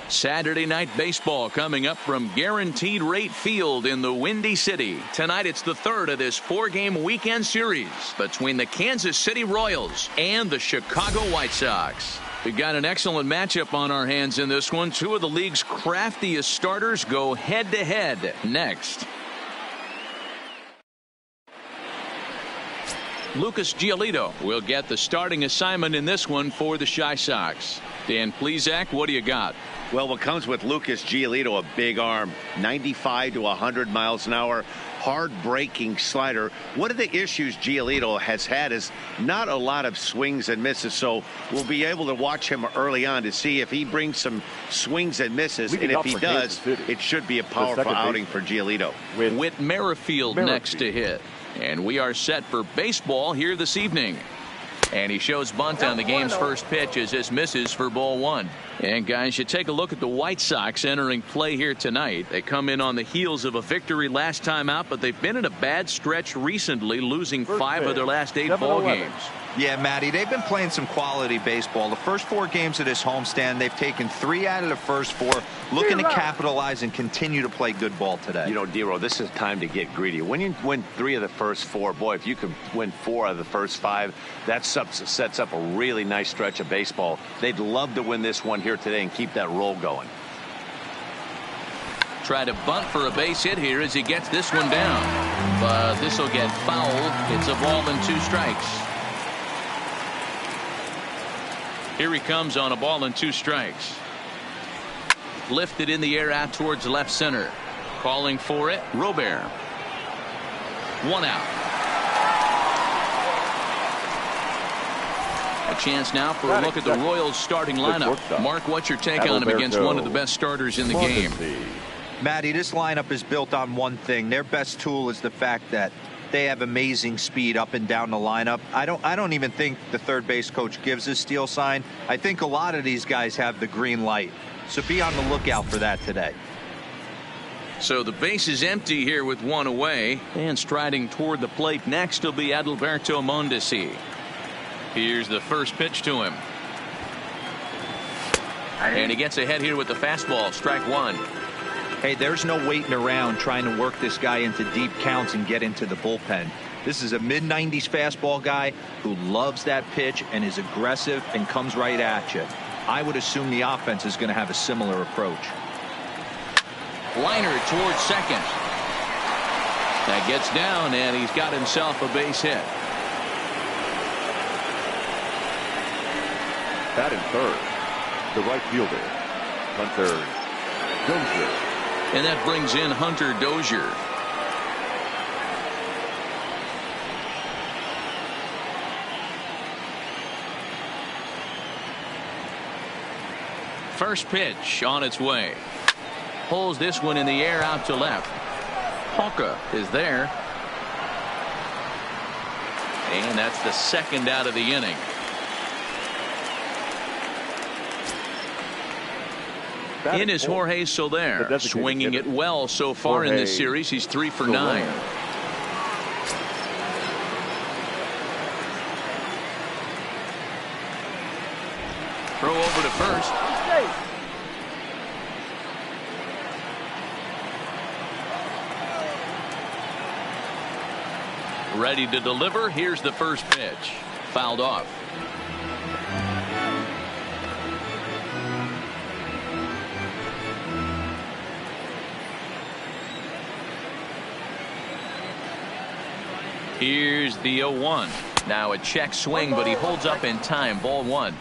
Saturday night baseball coming up from Guaranteed Rate Field in the Windy City. Tonight it's the third of this four-game weekend series between the Kansas City Royals and the Chicago White Sox. We've got an excellent matchup on our hands in this one. Two of the league's craftiest starters go head-to-head next. Lucas Giolito will get the starting assignment in this one for the Chi Sox. Dan Plesac, what do you got? Well, what comes with Lucas Giolito, a big arm, 95 to 100 miles an hour, hard-breaking slider. One of the issues Giolito has had is not a lot of swings and misses, so we'll be able to watch him early on to see if he brings some swings and misses, and if he does, it should be a powerful outing for Giolito. Whit Merrifield next to hit. And we are set for baseball here this evening. And he shows bunt on the game's first pitch as this misses for ball one. And guys, you take a look at the White Sox entering play here tonight. They come in on the heels of a victory last time out, but they've been in a bad stretch recently, losing 5 of their last 8 ball games. Yeah, Matty, they've been playing some quality baseball. The first 4 games of this homestand, they've taken 3 out of the first 4, looking to capitalize and continue to play good ball today. You know, Dero, this is time to get greedy. When you win 3 of the first 4, boy, if you can win 4 out of the first 5, that sets up a really nice stretch of baseball. They'd love to win this one here today and keep that roll going. Try to bunt for a base hit here as he gets this one down. But this will get fouled. It's a ball and 2 strikes. Here he comes on a ball and 2 strikes. Lifted in the air out towards left center. Calling for it, Robert. 1 out. A chance now for a look at the Royals starting lineup. Mark, what's your take on him against one of the best starters in the game? Matty, this lineup is built on one thing. Their best tool is the fact that they have amazing speed up and down the lineup. I don't even think the third base coach gives a steal sign. I think a lot of these guys have the green light. So be on the lookout for that today. So the base is empty here with 1 away. And striding toward the plate next will be Adalberto Mondesi. Here's the first pitch to him. And he gets ahead here with the fastball. Strike 1. Hey, there's no waiting around trying to work this guy into deep counts and get into the bullpen. This is a mid-90s fastball guy who loves that pitch and is aggressive and comes right at you. I would assume the offense is going to have a similar approach. Liner towards second. That gets down, and he's got himself a base hit. Batting third, the right fielder, Hunter Dozier. And that brings in Hunter Dozier. First pitch on its way. Pulls this one in the air out to left. Hawka is there. And that's the second out of the inning. In is Jorge Soler, swinging it well so far in this series. He's 3 for 9. Throw over to first. Ready to deliver. Here's the first pitch. Fouled off. Here's the 0-1. Now a check swing, but he holds up in time. Ball 1.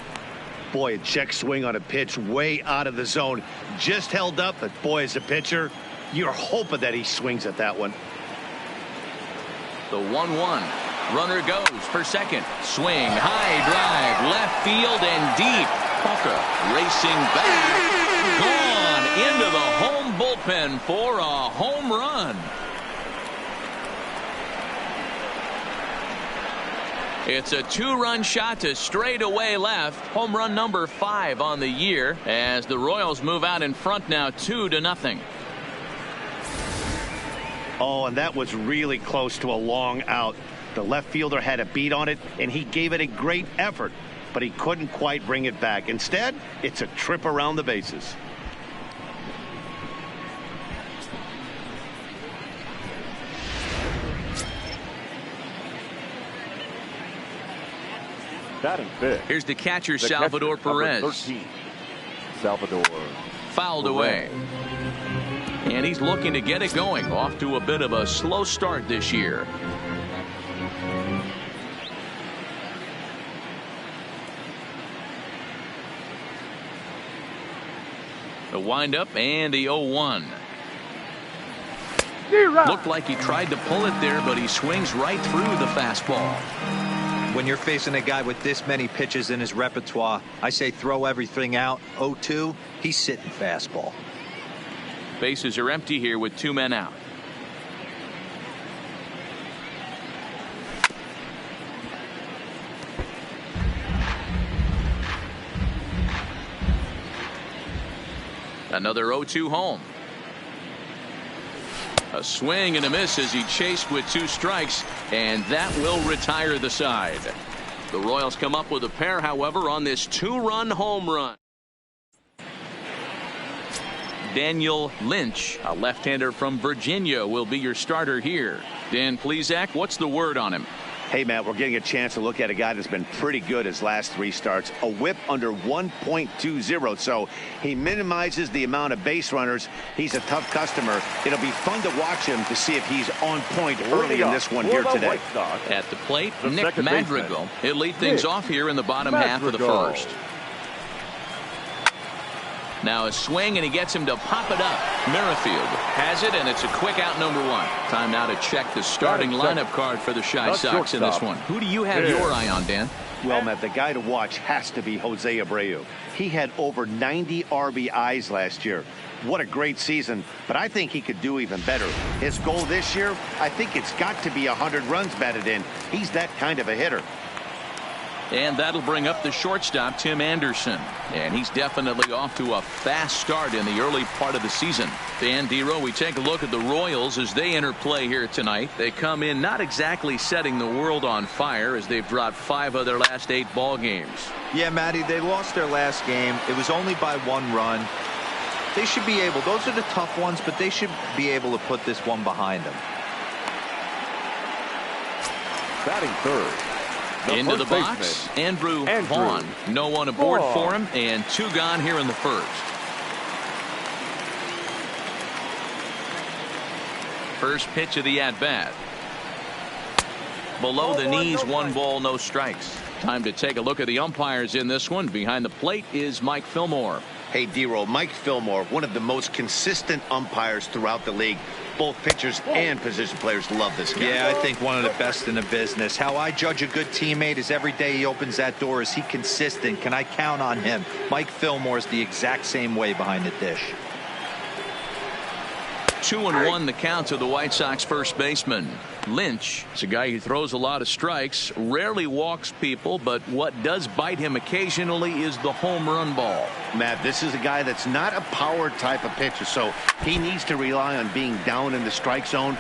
Boy, a check swing on a pitch way out of the zone. Just held up, but boy, as a pitcher, you're hoping that he swings at that one. The 1-1. Runner goes for second. Swing, high drive, left field and deep. Hawka racing back. Gone into the home bullpen for a home run. It's a 2-run shot to straightaway left. Home run number 5 on the year as the Royals move out in front now 2-0. Oh, and that was really close to a long out. The left fielder had a beat on it, and he gave it a great effort, but he couldn't quite bring it back. Instead, it's a trip around the bases. Batting fifth. Here's the catcher, The Salvador catcher, number Perez. 13, Salvador. Fouled Perez. away. And he's looking to get it going. Off to a bit of a slow start this year. The windup and the 0-1. Looked like he tried to pull it there, but he swings right through the fastball. When you're facing a guy with this many pitches in his repertoire, I say throw everything out. 0-2, he's sitting fastball. Bases are empty here with 2 men out. Another 0-2 home. A swing and a miss as he chased with 2 strikes, and that will retire the side. The Royals come up with a pair, however, on this 2-run home run. Daniel Lynch, a left-hander from Virginia, will be your starter here. Dan Plesac, what's the word on him? Hey, Matt, we're getting a chance to look at a guy that's been pretty good his last 3 starts. A whip under 1.20, so he minimizes the amount of base runners. He's a tough customer. It'll be fun to watch him to see if he's on point early in this one here today. At the plate, The Nick second Madrigal. baseman. He'll lead things Nick off here in the bottom half of the Madrigal. first. Now a swing, and he gets him to pop it up. Merrifield has it, and it's a quick out, number 1. Time now to check the starting Batting lineup card for the Chi That's Sox in this shortstop. one. Who do you have Yeah. your eye on, Dan? Well, Matt, the guy to watch has to be Jose Abreu. He had over 90 RBIs last year. What a great season, but I think he could do even better. His goal this year, I think it's got to be 100 runs batted in. He's that kind of a hitter. And that'll bring up the shortstop, Tim Anderson. And he's definitely off to a fast start in the early part of the season. Dan Dero, we take a look at the Royals as they enter play here tonight. They come in not exactly setting the world on fire as they've dropped 5 of their last 8 ball games. Yeah, Matty, they lost their last game. It was only by 1 run. They should be able, those are the tough ones, but they should be able to put this one behind them. Batting third. Into the first box, baseman, Andrew Andrew Vaughn. No one aboard Vaughn. for him, and 2 gone here in the first. First pitch of the at-bat. Below the knees, 1 ball, no strikes. Time to take a look at the umpires in this one. Behind the plate is Mike Fillmore. Hey, Dero, Mike Fillmore, one of the most consistent umpires throughout the league. Both pitchers and position players love this guy. Yeah, I think one of the best in the business. How I judge a good teammate is every day he opens that door. Is he consistent? Can I count on him? Mike Fillmore is the exact same way behind the dish. 2-1 the count to the White Sox first baseman. Lynch is a guy who throws a lot of strikes, rarely walks people, but what does bite him occasionally is the home run ball. Matt, this is a guy that's not a power type of pitcher, so he needs to rely on being down in the strike zone.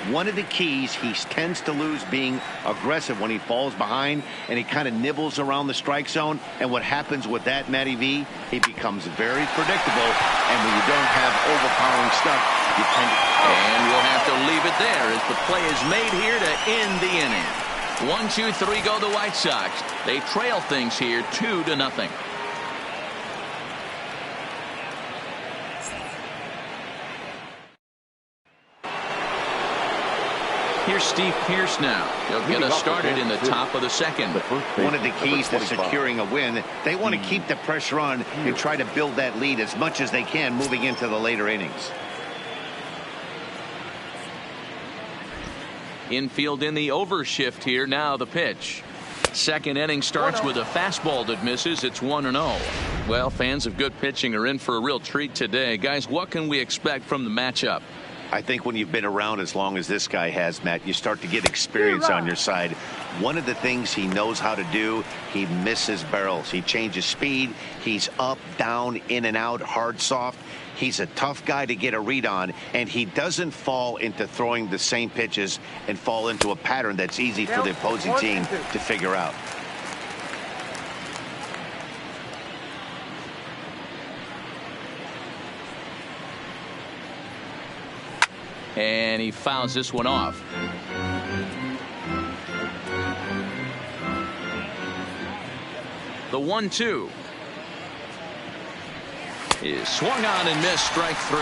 One of the keys, he tends to lose being aggressive when he falls behind, and he kind of nibbles around the strike zone. And what happens with that, Matty V, he becomes very predictable, and when you don't have overpowering stuff, you tend to... And we'll have to leave it there as the play is made here to end the inning. 1, 2, 3 go the White Sox. They trail things here 2-0. Here's Steve Pearce now. He'll get us started in the top of the second. One of the keys to securing a win, they want to keep the pressure on and try to build that lead as much as they can moving into the later innings. Infield in the overshift here. Now the pitch. Second inning starts with a fastball that misses. It's 1-0. Well, fans of good pitching are in for a real treat today. Guys, what can we expect from the matchup? I think when you've been around as long as this guy has, Matt, you start to get experience on your side. One of the things he knows how to do, he misses barrels. He changes speed. He's up, down, in and out, hard, soft. He's a tough guy to get a read on, and he doesn't fall into throwing the same pitches and fall into a pattern that's easy for the opposing team to figure out. And he fouls this one off. The 1-2 is swung on and missed. Strike 3.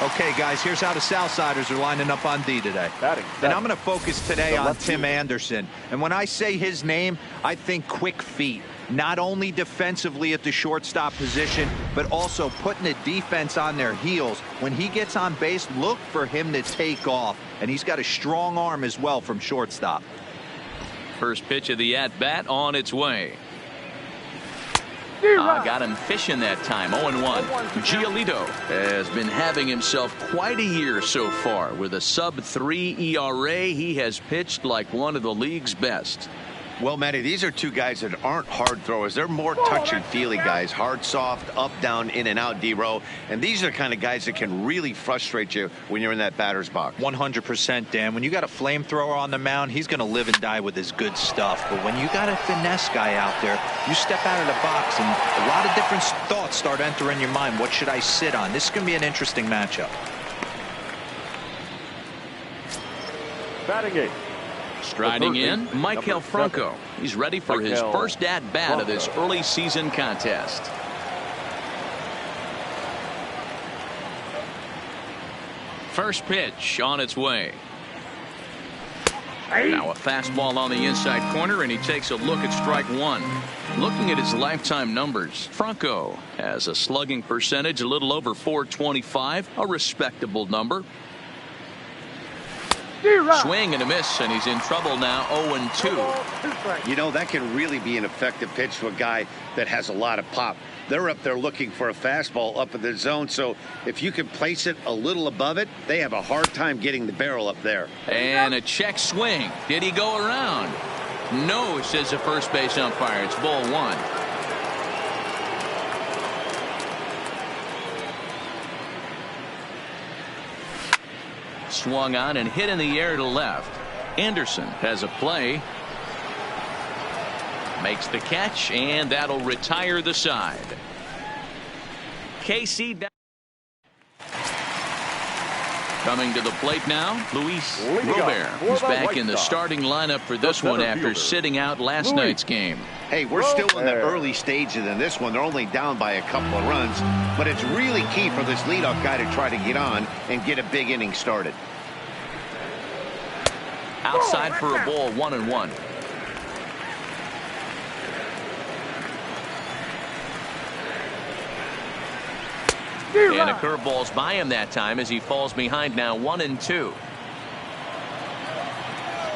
Okay, guys, here's how the Southsiders are lining up on D today. And I'm going to focus today on Tim Anderson. And when I say his name, I think quick feet. Not only defensively at the shortstop position, but also putting the defense on their heels. When he gets on base, look for him to take off. And he's got a strong arm as well from shortstop. First pitch of the at-bat on its way. Got him fishing that time. 0-1. Giolito has been having himself quite a year so far. With a sub-3 ERA, he has pitched like one of the league's best. Well, Matty, these are two guys that aren't hard throwers. They're more touch and feely guys. Hard, soft, up, down, in and out, D-row. And these are the kind of guys that can really frustrate you when you're in that batter's box. 100%, Dan. When you got a flamethrower on the mound, he's going to live and die with his good stuff. But when you got a finesse guy out there, you step out of the box and a lot of different thoughts start entering your mind. What should I sit on? This is going to be an interesting matchup. Batting 8. Striding in, Maikel Franco. He's ready for his first at-bat of this early season contest. First pitch on its way. Now a fastball on the inside corner, and he takes a look at strike 1. Looking at his lifetime numbers, Franco has a slugging percentage a little over .425, a respectable number. Swing and a miss, and he's in trouble now. 0-2. You know, that can really be an effective pitch to a guy that has a lot of pop. They're up there looking for a fastball up in the zone, so if you can place it a little above it, they have a hard time getting the barrel up there. And a check swing. Did he go around? No, says the first base umpire. It's ball 1. Swung on and hit in the air to left. Anderson has a play. Makes the catch, and that'll retire the side. KC down. Coming to the plate now, Luis Robert. He's back in the starting lineup for this one after sitting out last night's game. Hey, we're still in the early stages in this one. They're only down by a couple of runs, but it's really key for this leadoff guy to try to get on and get a big inning started. Outside for a ball, 1-1. And a curveball's by him that time as he falls behind now. 1-2.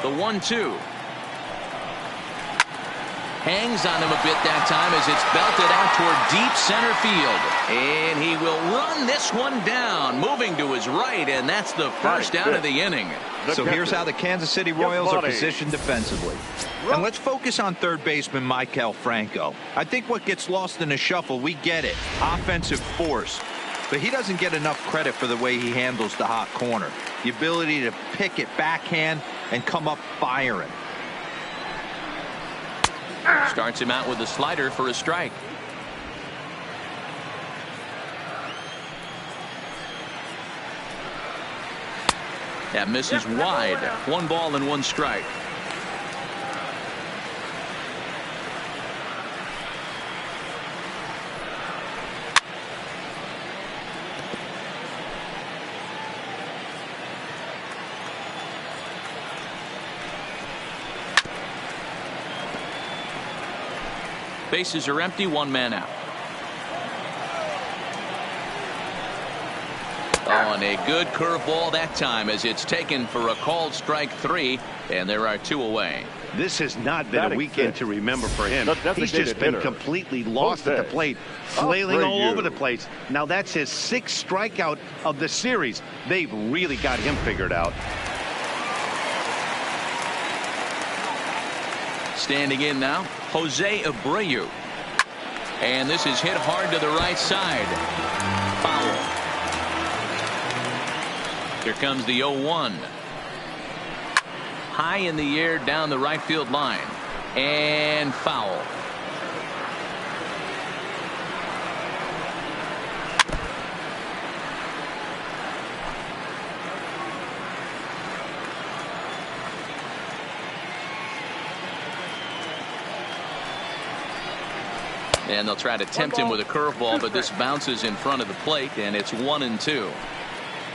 The 1-2. Hangs on him a bit that time as it's belted out toward deep center field. And he will run this one down, moving to his right, and that's the first out of the inning. So here's how the Kansas City Royals are positioned defensively. And let's focus on third baseman Maikel Franco. I think what gets lost in the shuffle, we get it. Offensive force. But he doesn't get enough credit for the way he handles the hot corner. The ability to pick it backhand and come up firing. Starts him out with a slider for a strike. That misses wide. 1 ball and 1 strike. Bases are empty, 1 man out. Oh, and a good curveball that time as it's taken for a called strike 3, and there are 2 away. This has not been a weekend to remember for him. He's just been completely lost at the plate, flailing all over the place. Now that's his 6th strikeout of the series. They've really got him figured out. Standing in now, Jose Abreu. And this is hit hard to the right side. Foul. Here comes the 0-1. High in the air down the right field line. And foul. And they'll try to tempt him with a curveball, but this bounces in front of the plate, and it's 1-2.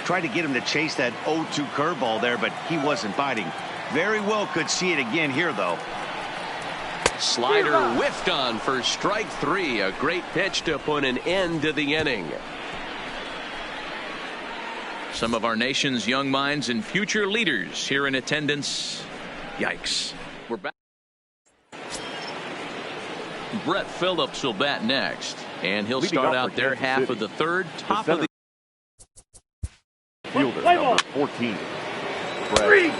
Tried to get him to chase that 0-2 curveball there, but he wasn't biting. Very well could see it again here, though. Slider whiffed on for strike 3. A great pitch to put an end to the inning. Some of our nation's young minds and future leaders here in attendance. Yikes. We're back. Brett Phillips will bat next, and he'll start out their half of the third. Top of the fielder, number 14, Brett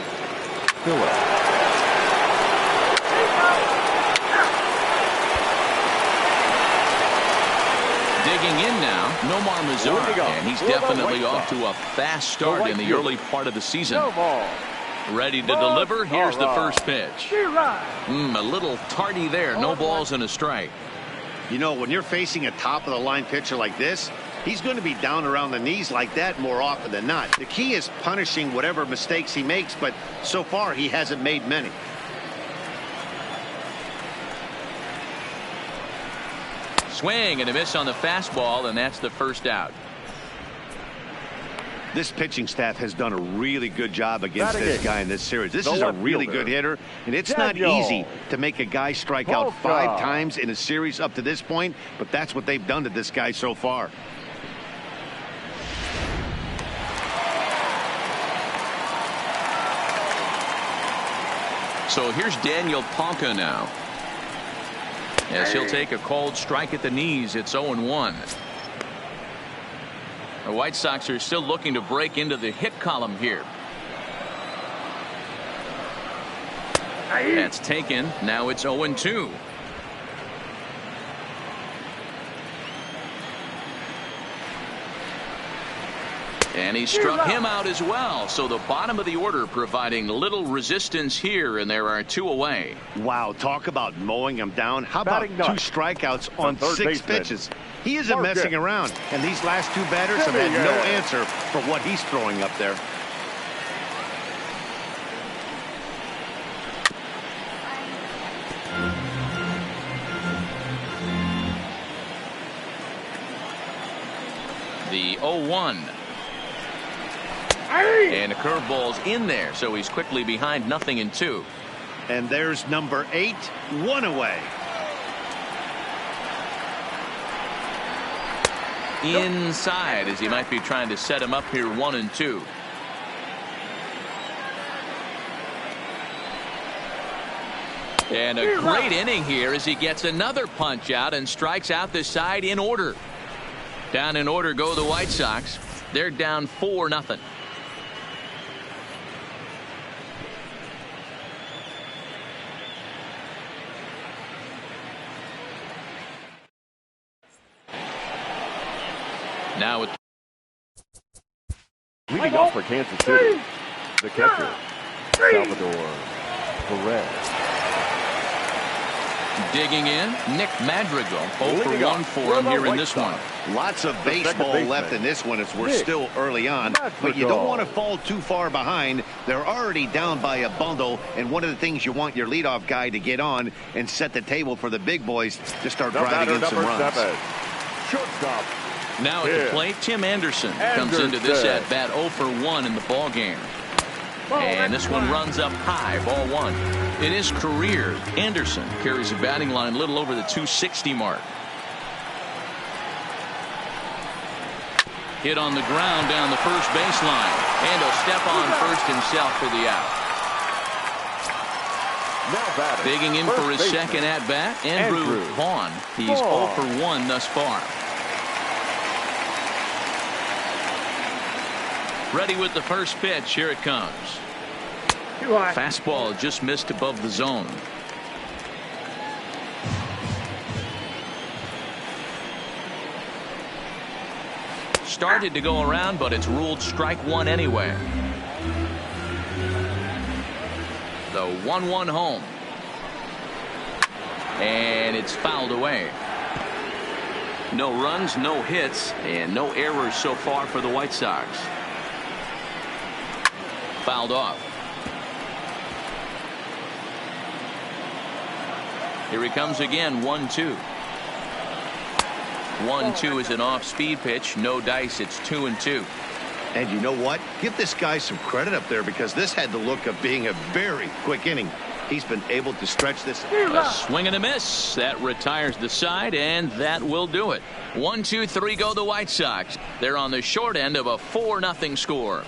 Phillips. Digging in now, Nomar Mazara, and he's definitely off to a fast start in the early part of the season. Ready to deliver. Here's the first pitch. A little tardy there. No balls and a strike. You know, when you're facing a top-of-the-line pitcher like this, he's going to be down around the knees like that more often than not. The key is punishing whatever mistakes he makes, but so far he hasn't made many. Swing and a miss on the fastball, and that's the first out. This pitching staff has done a really good job against this guy in this series. This is a really good hitter, and it's not easy to make a guy strike out 5 times in a series up to this point, but that's what they've done to this guy so far. So here's Daniel Palka now. Yes, he'll take a cold strike at the knees. It's 0-1. The White Sox are still looking to break into the hit column here. That's taken. Now it's 0-2. And he struck him out as well. So the bottom of the order providing little resistance here, and there are 2 away. Wow, talk about mowing him down. How about 2 strikeouts on 6 pitches? He isn't messing around, and these last 2 batters have had no answer for what he's throwing up there. The 0-1. And the curveball's in there, so he's quickly behind 0-2. And there's number 8, 1 away. Inside, as he might be trying to set him up here, 1-2. And a great inning here as he gets another punch out and strikes out the side in order. Down in order go the White Sox. They're down 4-0. Now with leading off for Kansas City, the catcher, Salvador Perez. Digging in, Nick Madrigal. 0-for-1 for him here in this one. Lots of baseball left in this one as we're still early on, but you don't want to fall too far behind. They're already down by a bundle, and one of the things you want your leadoff guy to get on and set the table for the big boys to start driving in some runs. Shortstop. Now at the plate, Tim Anderson comes into this at bat 0-for-1 in the ball game. And this one runs up high, ball 1. In his career, Anderson carries a batting line a little over the 260 mark. Hit on the ground down the first baseline, and he'll step on first himself for the out. Now digging in for his second at bat, Andrew Vaughn. He's 0-for-1 thus far. Ready with the first pitch. Here it comes. Fastball just missed above the zone. Started to go around, but it's ruled strike 1 anyway. The 1-1 home. And it's fouled away. No runs, no hits, and no errors so far for the White Sox. Fouled off. Here he comes again, 1-2. 1-2 is an off-speed pitch. No dice. It's 2-2. And you know what? Give this guy some credit up there because this had the look of being a very quick inning. He's been able to stretch this. A swing and a miss. That retires the side, and that will do it. 1-2-3 go the White Sox. They're on the short end of a 4-0 score.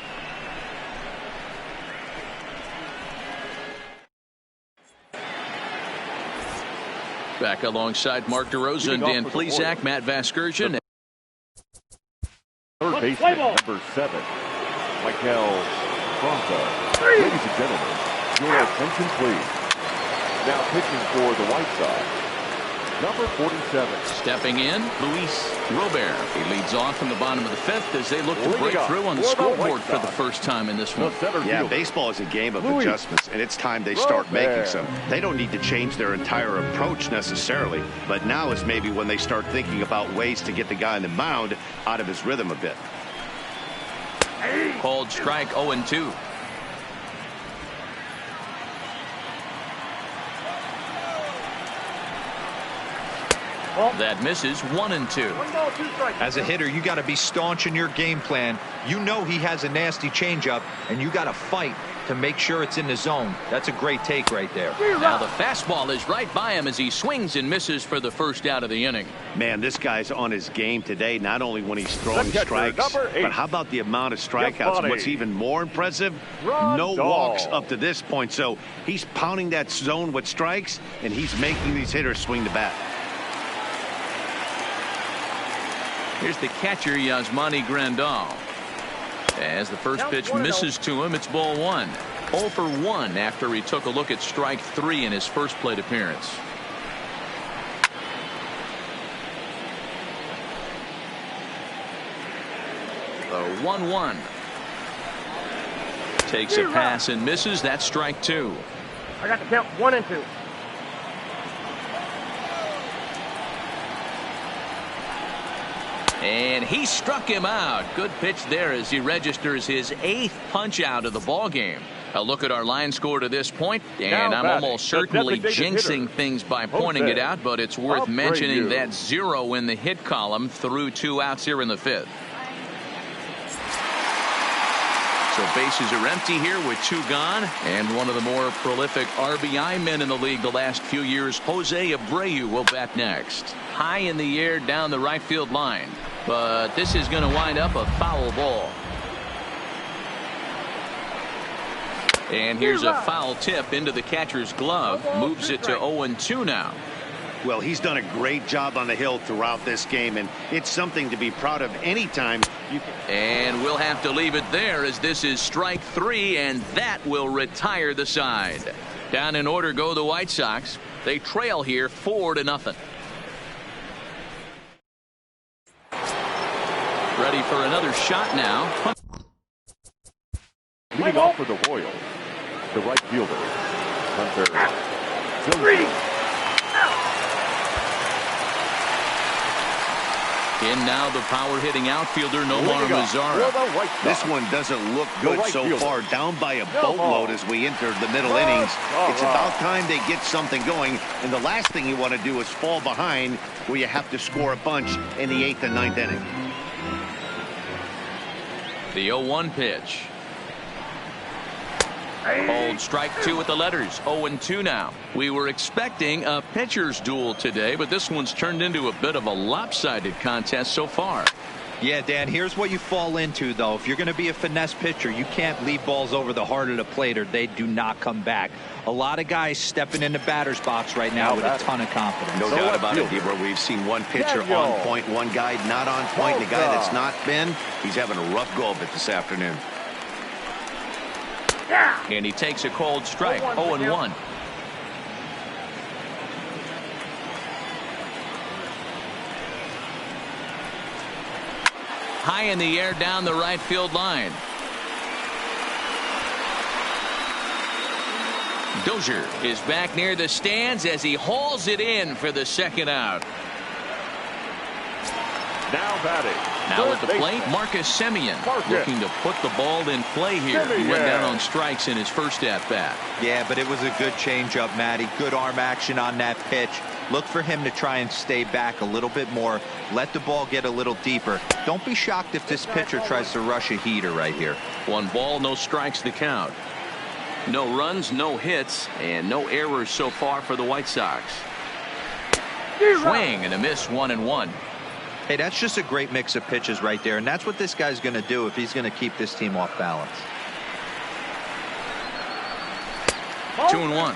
Back alongside Mark DeRosa and Dan Plesac, Matt Vasgersian. Third baseman, number 7, Michael Franco. Ladies and gentlemen, your attention please. Now pitching for the White Sox, number 47. Stepping in, Luis Robert. He leads off in the bottom of the 5th as they look to break through on the scoreboard for the first time in this one. Yeah, baseball is a game of adjustments, and it's time they start making some. They don't need to change their entire approach necessarily, but now is maybe when they start thinking about ways to get the guy on the mound out of his rhythm a bit. Called strike 0-2. That misses 1-2. As a hitter, you got to be staunch in your game plan. You know he has a nasty changeup, and you got to fight to make sure it's in the zone. That's a great take right there. Now the fastball is right by him as he swings and misses for the first out of the inning. Man, this guy's on his game today, not only when he's throwing strikes, but how about the amount of strikeouts? And what's even more impressive, no walks up to this point. So he's pounding that zone with strikes, and he's making these hitters swing the bat. Here's the catcher, Yasmani Grandal. As the first pitch misses to him, it's ball 1. 0 for 1 after he took a look at strike 3 in his first plate appearance. The 1-1. Takes a pass and misses. That's strike 2. I got the count 1 and 2. And he struck him out. Good pitch there as he registers his 8th punch out of the ball game. A look at our line score to this point, and I'm almost certainly jinxing things by pointing it out, but it's worth mentioning that 0 in the hit column through 2 outs here in the 5th. So bases are empty here with 2 gone, and one of the more prolific RBI men in the league the last few years, Jose Abreu, will bat next. High in the air down the right field line, but this is going to wind up a foul ball. And here's a foul tip into the catcher's glove, moves it to 0-2 now. Well, he's done a great job on the hill throughout this game, and it's something to be proud of anytime you can. And we'll have to leave it there as this is strike 3, and that will retire the side. Down in order go the White Sox. They trail here 4-0. Ready for another shot now. Leading off for the Royals, the right fielder, Hunter Jones. In now the power-hitting outfielder, Nomar Mazara. This one doesn't look good so far. Down by a boatload as we enter the middle innings. It's about time they get something going. And the last thing you want to do is fall behind where you have to score a bunch in the 8th and 9th inning. The 0-1 pitch. Hold strike 2 with the letters. 0-2 now. We were expecting a pitcher's duel today, but this one's turned into a bit of a lopsided contest so far. Yeah, Dan, here's what you fall into, though. If you're going to be a finesse pitcher, you can't leave balls over the heart of the plate or they do not come back. A lot of guys stepping in the batter's box right now with a ton of confidence. No doubt about it, Debra. We've seen one pitcher on point, one guy not on point. The guy that's not been, he's having a rough go of it this afternoon. And he takes a cold strike. 0-1. High in the air down the right field line. Dozier is back near the stands as he hauls it in for the 2nd out. Now batting. Now at the plate, Marcus Semien looking to put the ball in play here. He went down on strikes in his first at bat. Yeah, but it was a good changeup, Matty. Good arm action on that pitch. Look for him to try and stay back a little bit more. Let the ball get a little deeper. Don't be shocked if this pitcher tries to rush a heater right here. 1 ball, no strikes to count. No runs, no hits, and no errors so far for the White Sox. Swing and a miss, 1-1. Hey, that's just a great mix of pitches right there, and that's what this guy's going to do if he's going to keep this team off balance. 2-1.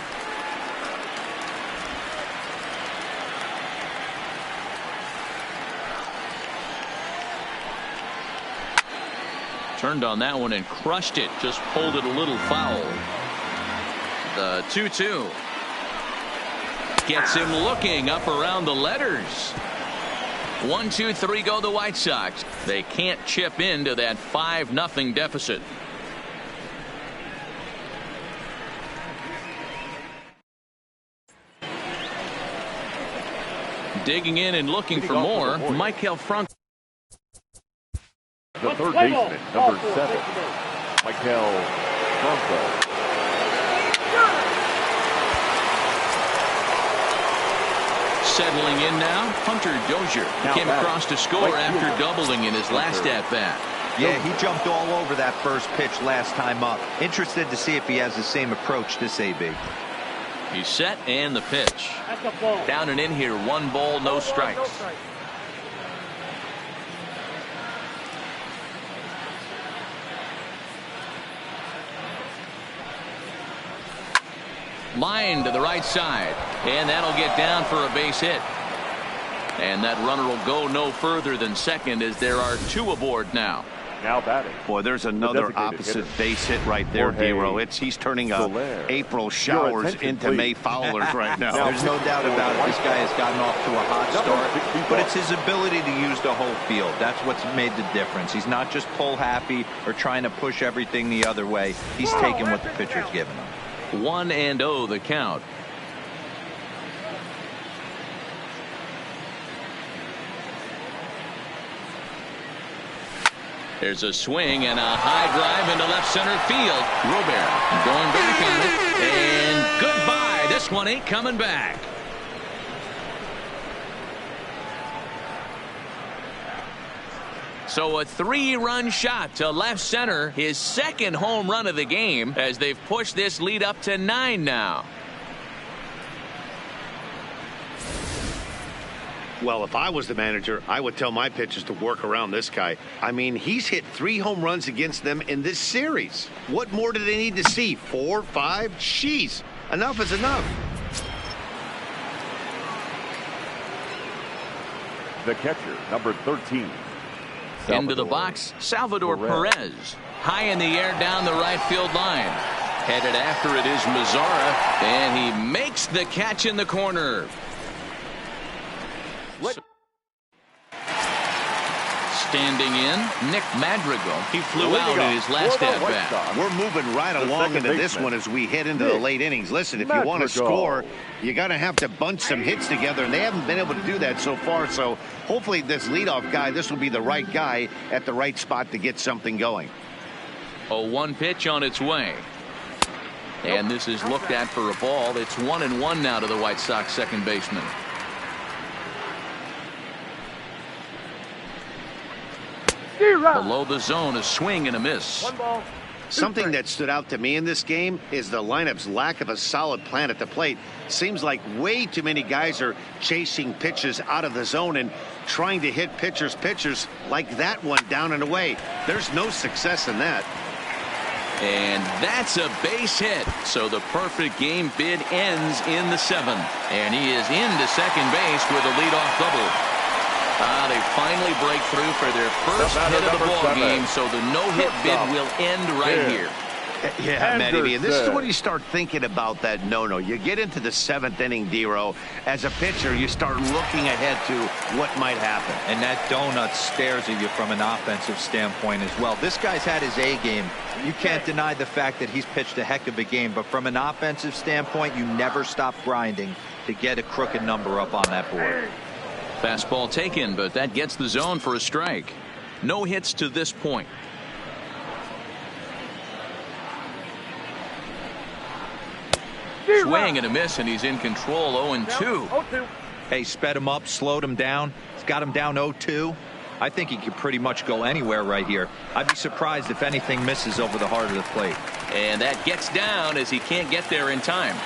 Turned on that one and crushed it. Just pulled it a little foul. The 2-2. Gets him looking up around the letters. 1, 2, 3 go the White Sox. They can't chip into that 5-0 deficit. Digging in and looking for more, Maikel Franco. The third baseman, number 7, Maikel Franco. Settling in now, Hunter Dozier came across to score after doubling in his last at-bat. Yeah, he jumped all over that first pitch last time up. Interested to see if he has the same approach this AB. He's set and the pitch. Down and in here, 1 ball, no strikes. Line to the right side, and that'll get down for a base hit. And that runner will go no further than second as there are 2 aboard now. Now batting. Boy, there's another opposite base hit right there, D-Row. He's turning April showers into May foulers right now. There's no doubt about it. This guy has gotten off to a hot start, but it's his ability to use the whole field. That's what's made the difference. He's not just pull happy or trying to push everything the other way. He's taking what the pitcher's giving him. 1-0 the count. There's a swing and a high drive into left center field. Robert going back on it, and goodbye. This one ain't coming back. So a 3-run shot to left center, his 2nd home run of the game, as they've pushed this lead up to 9 now. Well, if I was the manager, I would tell my pitchers to work around this guy. I mean, he's hit 3 home runs against them in this series. What more do they need to see? 4, 5? Jeez, enough is enough. The catcher, number 13. Into the box, Salvador Perez. High in the air down the right field line. Headed after it is Mazara, and he makes the catch in the corner. Standing in, Nick Madrigal. He flew out in his last at-bat. We're moving right along into this one as we head into the late innings. Listen, if you want to score, you got to have to bunch some hits together, and they haven't been able to do that so far. So hopefully this leadoff guy, this will be the right guy at the right spot to get something going. A 1 pitch on its way. And this is looked at for a ball. It's 1-1 now to the White Sox second baseman. Below the zone, a swing and a miss. 1 ball. Something that stood out to me in this game is the lineup's lack of a solid plan at the plate. Seems like way too many guys are chasing pitches out of the zone and trying to hit pitchers like that one down and away. There's no success in that. And that's a base hit. So the perfect game bid ends in the 7th. And he is into second base with a leadoff double. They finally break through for their first hit of the ball game, so the no-hit bid will end right here. Yeah, Matty, and this is when you start thinking about that no-no. You get into the 7th inning, D-Row. As a pitcher, you start looking ahead to what might happen. And that donut stares at you from an offensive standpoint as well. This guy's had his A game. You can't deny the fact that he's pitched a heck of a game, but from an offensive standpoint, you never stop grinding to get a crooked number up on that board. Fastball taken, but that gets the zone for a strike. No hits to this point. Swing and a miss, and he's in control. 0-2. 0-2. Hey, sped him up, slowed him down. He's got him down 0-2. I think he could pretty much go anywhere right here. I'd be surprised if anything misses over the heart of the plate. And that gets down as he can't get there in time.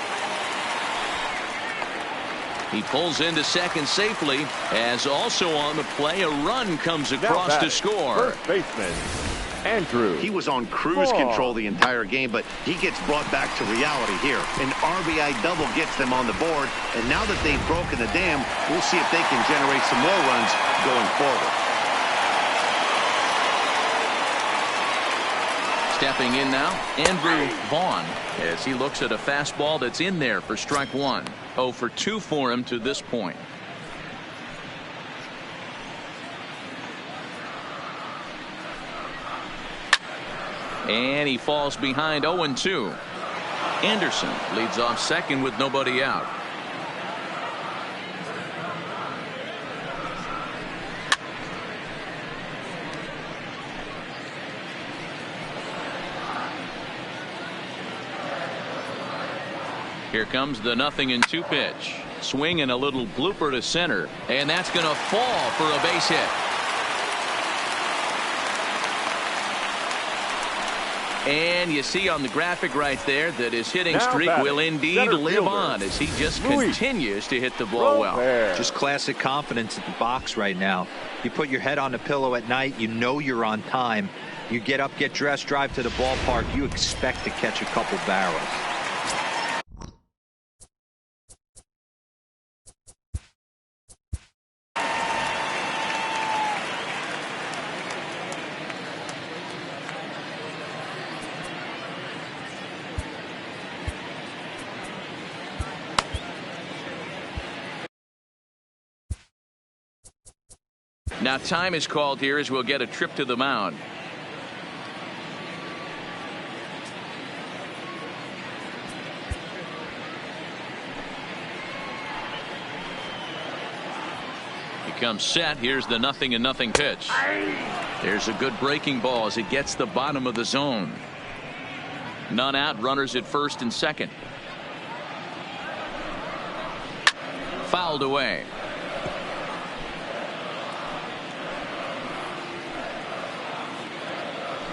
He pulls into second safely, as also on the play, a run comes across to score. First baseman, Andrew. He was on cruise control the entire game, but he gets brought back to reality here. An RBI double gets them on the board, and now that they've broken the dam, we'll see if they can generate some more runs going forward. Stepping in now, Andrew Vaughn, as he looks at a fastball that's in there for strike one. 0 for 2 for him to this point. And he falls behind 0-2. Anderson leads off second with nobody out. Here comes the 0-2 pitch. Swing and a little blooper to center. And that's going to fall for a base hit. And you see on the graphic right there that his hitting streak will indeed live on as he just continues to hit the ball well. Just classic confidence at the box right now. You put your head on the pillow at night, you know you're on time. You get up, get dressed, drive to the ballpark, you expect to catch a couple barrels. Now time is called here as we'll get a trip to the mound. He comes set. Here's the 0-0 pitch. There's a good breaking ball as it gets the bottom of the zone. None out, runners at first and second. Fouled away.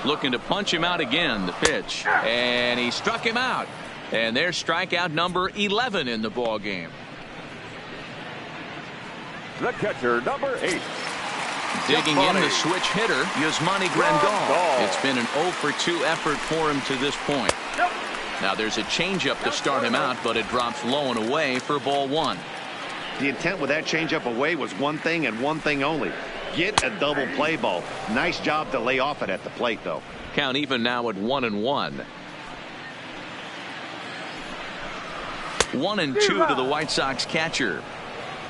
Looking to punch him out again, the pitch, and he struck him out, and there's strikeout number 11 in the ball game. The catcher, number 8. Digging in the switch hitter, Yasmani Grandal. It's been an 0 for 2 effort for him to this point. Now there's a changeup to start him out, but it drops low and away for ball 1. The intent with that changeup away was one thing and one thing only. Get a double play ball. Nice job to lay off it at the plate, though. Count even now at 1-1. 1-2 to the White Sox catcher.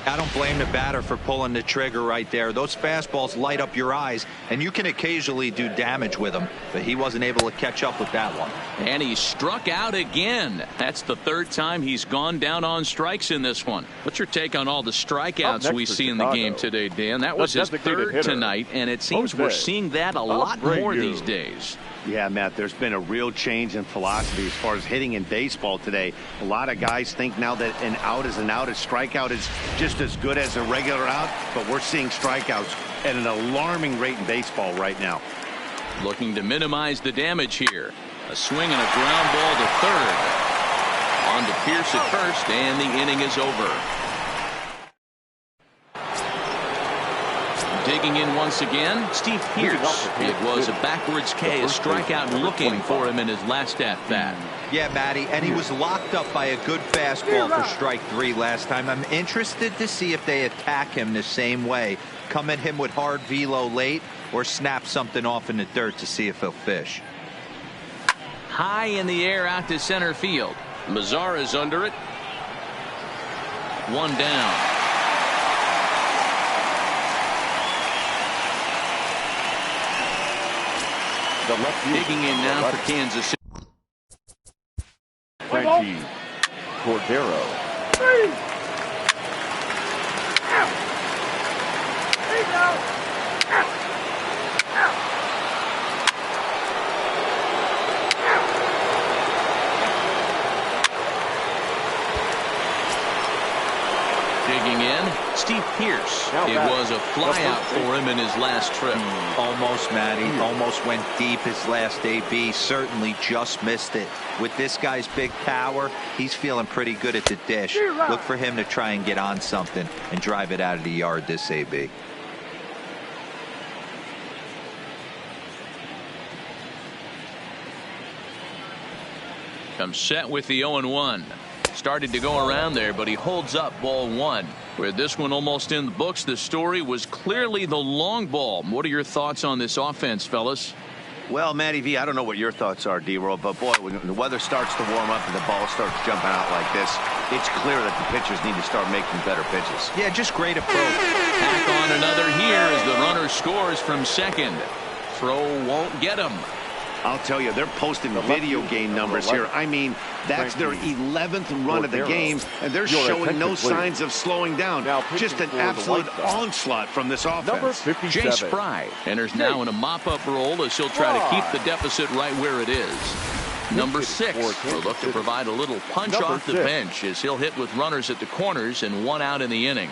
I don't blame the batter for pulling the trigger right there. Those fastballs light up your eyes, and you can occasionally do damage with them, but he wasn't able to catch up with that one. And he struck out again. That's the third time he's gone down on strikes in this one. What's your take on all the strikeouts we see in the game today, Dan? That was his third tonight, and it seems we're seeing that a lot more these days. Yeah, Matt, there's been a real change in philosophy as far as hitting in baseball today. A lot of guys think now that an out is an out. A strikeout is just as good as a regular out, but we're seeing strikeouts at an alarming rate in baseball right now. Looking to minimize the damage here. A swing and a ground ball to third. On to Pierce at first, and the inning is over. Digging in once again, Steve Pierce. It was a backwards K, a strikeout looking for him in his last at-bat. Yeah, Matty, and he was locked up by a good fastball for strike 3 last time. I'm interested to see if they attack him the same way. Come at him with hard velo late or snap something off in the dirt to see if he'll fish. High in the air out to center field. Mazara's under it. One down. Digging in now for Kansas City. Frankie Cordero. Steve Pearce. Now It back. was a flyout for him in his last trip. Almost, Matty. Almost went deep his last AB. Certainly just missed it. With this guy's big power, he's feeling pretty good at the dish. Look for him to try and get on something and drive it out of the yard this AB. Comes set with the 0-1. Started to go around there, but he holds up ball one. With this one almost in the books, the story was clearly the long ball. What are your thoughts on this offense, fellas? Well, Matty V, I don't know what your thoughts are, D-Roll, but boy, when the weather starts to warm up and the ball starts jumping out like this, it's clear that the pitchers need to start making better pitches. Yeah, just great approach. Tack on another here as the runner scores from second. Throw won't get him. I'll tell you, they're posting video game numbers here. I mean, that's their 11th run of the game, and they're showing no signs of slowing down. Just an absolute onslaught from this offense. Number 57. Jay Spry enters now in a mop-up role as he'll try to keep the deficit right where it is. Number 6 will look to provide a little punch off the bench as he'll hit with runners at the corners and one out in the inning.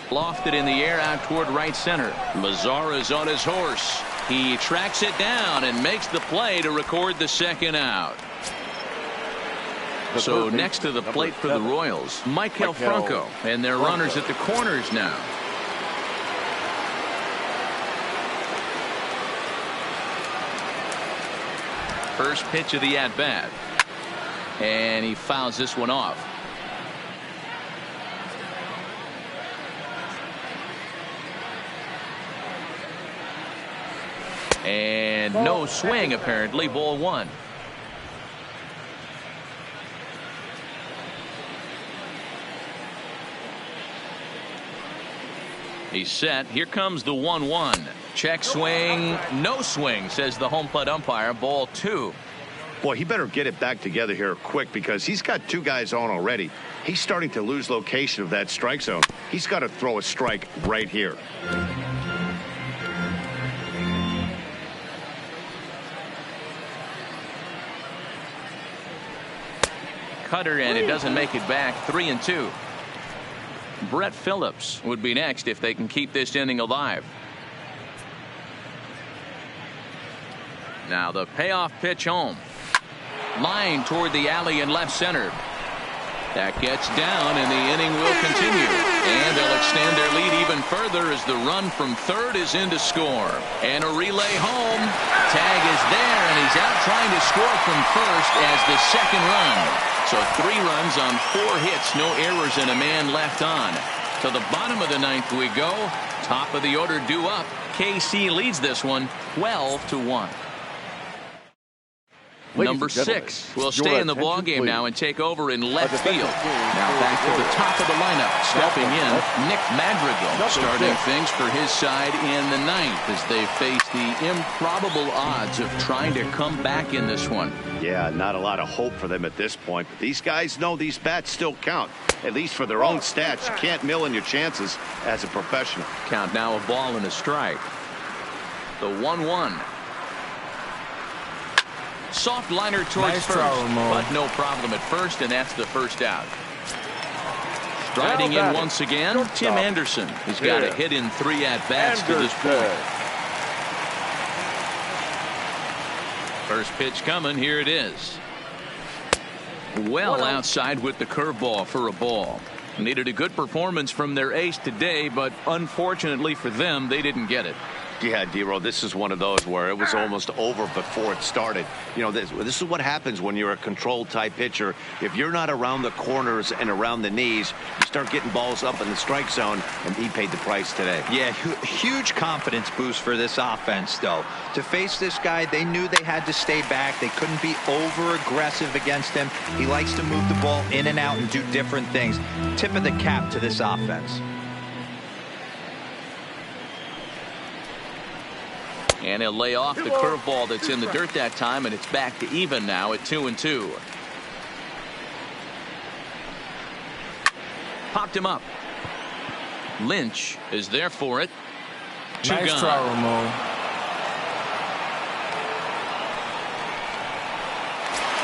Lofted in the air out toward right center. Mazara's on his horse. He tracks it down and makes the play to record the second out. So next to the plate for the Royals, Maikel Franco, and their runners at the corners now. First pitch of the at-bat. And he fouls this one off. And no swing, apparently. Ball one. He's set. Here comes the 1-1. Check swing. No swing, says the home plate umpire. Ball two. Boy, he better get it back together here quick because he's got two guys on already. He's starting to lose location of that strike zone. He's got to throw a strike right here. Cutter, and it doesn't make it back. 3-2. Brett Phillips would be next if they can keep this inning alive. Now the payoff pitch home. Line toward the alley in left center. That gets down, and the inning will continue. And they'll extend their lead even further as the run from third is in to score. And a relay home. Tag is there, and he's out trying to score from first as the second run. So 3 runs on 4 hits, no errors, and a man left on. To the bottom of the ninth we go. Top of the order due up. KC leads this one 12-1. Number 6 will stay in the ballgame now and take over in left field. Now back to the top of the lineup. Stepping in, Nick Madrigal starting things for his side in the ninth as they face the improbable odds of trying to come back in this one. Yeah, not a lot of hope for them at this point. But these guys know these bats still count, at least for their own stats. You can't mill in your chances as a professional. Count now, a ball and a strike. The 1-1. Soft liner towards first, but no problem at first, and that's the first out. Striding in once again, Tim Anderson. He's got a hit in 3 at-bats to this point. First pitch coming. Here it is. Well outside with the curveball for a ball. Needed a good performance from their ace today, but unfortunately for them, they didn't get it. Yeah, D-Roll, this is one of those where it was almost over before it started. You know, this is what happens when you're a controlled type pitcher. If you're not around the corners and around the knees, you start getting balls up in the strike zone, and he paid the price today. Yeah, huge confidence boost for this offense, though. To face this guy, they knew they had to stay back. They couldn't be over-aggressive against him. He likes to move the ball in and out and do different things. Tip of the cap to this offense. And he'll lay off the curveball that's in the dirt that time, and it's back to even now at 2-2. Popped him up. Lynch is there for it. 2 gone.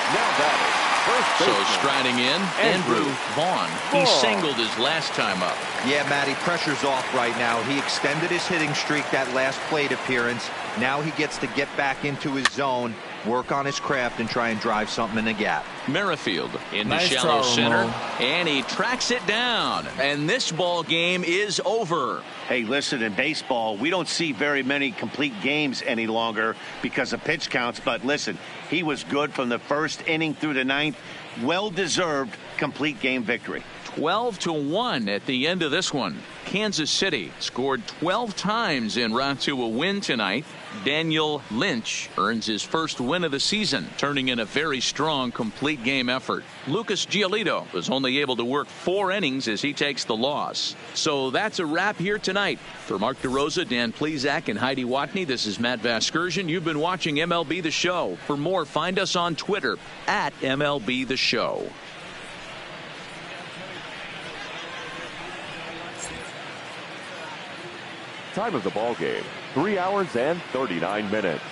Now batting, first So baseman. striding in, Andrew Vaughn. He singled his last time up. Yeah, Matty, pressure's off right now. He extended his hitting streak that last plate appearance. Now he gets to get back into his zone, work on his craft, and try and drive something in the gap. Merrifield into Nice shallow throw, center, Mo. and he tracks it down. And this ball game is over. Hey, listen, in baseball, we don't see very many complete games any longer because of pitch counts. But listen, he was good from the first inning through the ninth. Well-deserved complete game victory. 12-1 at the end of this one. Kansas City scored 12 times en route to a win tonight. Daniel Lynch earns his first win of the season, turning in a very strong complete game effort. Lucas Giolito was only able to work 4 innings as he takes the loss. So that's a wrap here tonight. For Mark DeRosa, Dan Plesac, and Heidi Watney, this is Matt Vasgersian. You've been watching MLB The Show. For more, find us on Twitter at MLB The Show. Time of the ball game, 3 hours and 39 minutes.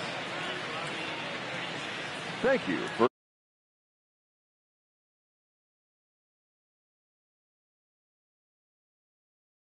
Thank you for